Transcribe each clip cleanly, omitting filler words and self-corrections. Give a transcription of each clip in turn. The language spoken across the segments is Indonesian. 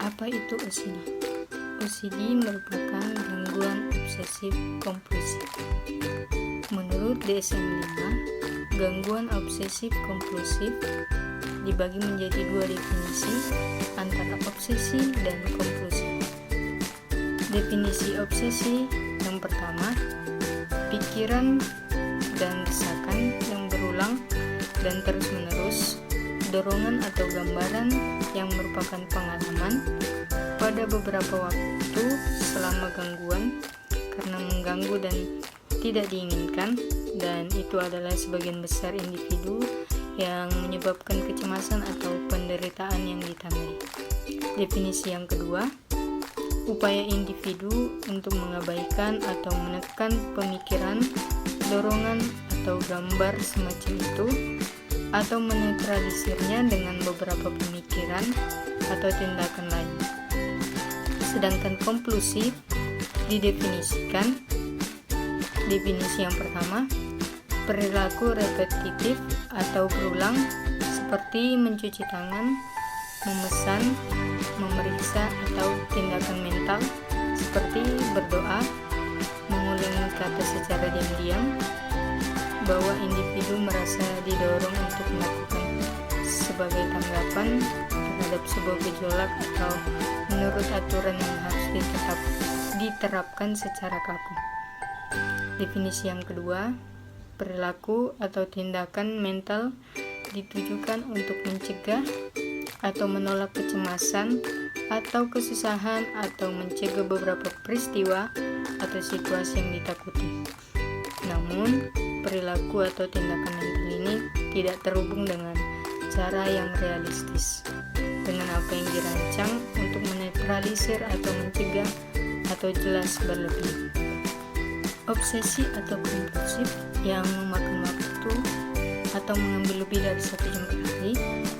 Apa itu OCD? OCD merupakan gangguan obsesif kompulsif. Menurut DSM-5, gangguan obsesif kompulsif dibagi menjadi dua definisi antara obsesi dan kompulsi. Definisi obsesi yang pertama, pikiran dan desakan yang berulang dan terus-menerus, dorongan atau gambaran yang merupakan pengalaman pada beberapa waktu selama gangguan karena mengganggu dan tidak diinginkan, dan itu adalah sebagian besar individu yang menyebabkan kecemasan atau penderitaan yang ditandai. Definisi yang kedua, upaya individu untuk mengabaikan atau menekan pemikiran, dorongan atau gambar semacam itu, atau menetralisirnya dengan beberapa pemikiran atau tindakan lain. Sedangkan kompulsif didefinisikan, definisi yang pertama, perilaku repetitif atau berulang seperti mencuci tangan, memesan, memeriksa, atau tindakan mental seperti berdoa, mengulangi kata secara diam-diam, bahwa individu merasa didorong untuk melakukan sebagai tanggapan terhadap sebuah gejolak atau menurut aturan yang harus diterapkan secara kaku. Definisi yang kedua, perilaku atau tindakan mental ditujukan untuk mencegah atau menolak kecemasan atau kesusahan atau mencegah beberapa peristiwa atau situasi yang ditakuti. Namun, perilaku atau tindakan mental ini tidak terhubung dengan cara yang realistis dengan apa yang dirancang untuk menetralisir atau mencegah atau jelas berlebih. Obsesi atau kompulsif yang memakan waktu atau mengambil lebih dari 1 jam per hari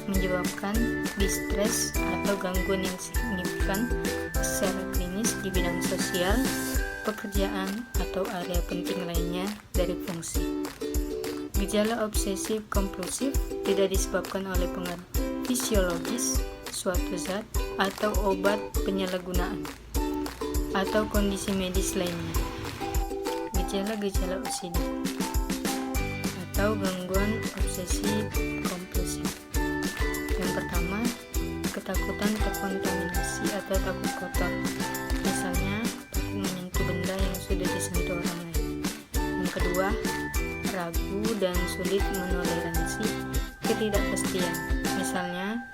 menyebabkan distres atau gangguan yang signifikan secara klinis di bidang sosial, pekerjaan, atau area penting lainnya dari fungsi. Gejala obsesif kompulsif tidak disebabkan oleh pengaruh fisiologis suatu zat atau obat penyalahgunaan atau kondisi medis lainnya. Gejala-gejala OCD atau gangguan obsesif kompulsif. Yang pertama, ketakutan terkontaminasi atau takut kotor, misalnya takut menyentuh benda yang sudah disentuh orang lain. Yang kedua, ragu dan sulit menoleransi ketidakpastian, misalnya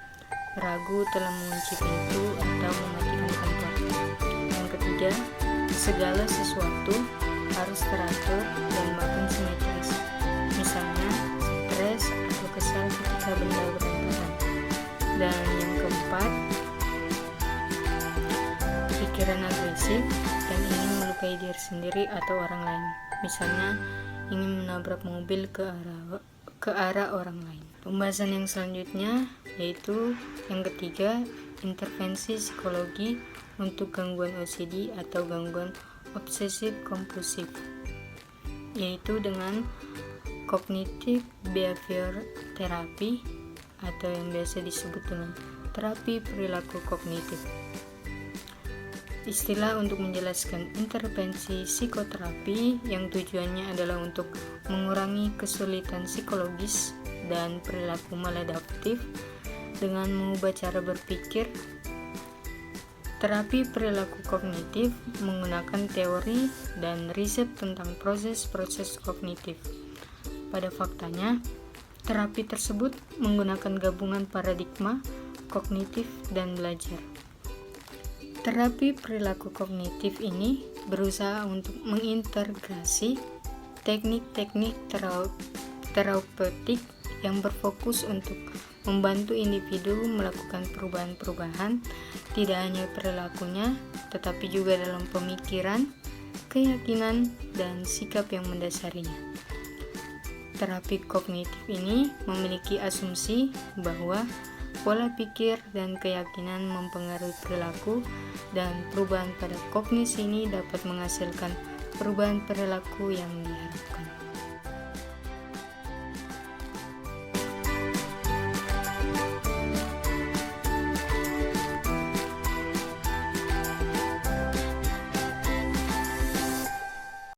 ragu telah mengunci pintu atau mematikan kompor. Yang ketiga, segala sesuatu harus teratur dan makin simetris, misalnya stres atau kesal ketika benda berantakan. Dan yang keempat, pikiran agresif dan ingin melukai diri sendiri atau orang lain, misalnya ingin menabrak mobil ke arah orang lain. Pembahasan yang selanjutnya yaitu yang ketiga, intervensi psikologi untuk gangguan OCD atau gangguan obsesif kompulsif, yaitu dengan cognitive behavior therapy atau yang biasa disebut dengan terapi perilaku kognitif. Istilah untuk menjelaskan intervensi psikoterapi yang tujuannya adalah untuk mengurangi kesulitan psikologis dan perilaku maladaptif dengan mengubah cara berpikir. Terapi perilaku kognitif menggunakan teori dan riset tentang proses-proses kognitif. Pada faktanya, terapi tersebut menggunakan gabungan paradigma kognitif dan belajar. Terapi perilaku kognitif ini berusaha untuk mengintegrasi teknik-teknik terapeutik yang berfokus untuk membantu individu melakukan perubahan-perubahan tidak hanya perilakunya, tetapi juga dalam pemikiran, keyakinan, dan sikap yang mendasarinya. Terapi kognitif ini memiliki asumsi bahwa pola pikir dan keyakinan mempengaruhi perilaku, dan perubahan pada kognisi ini dapat menghasilkan perubahan perilaku yang diharapkan.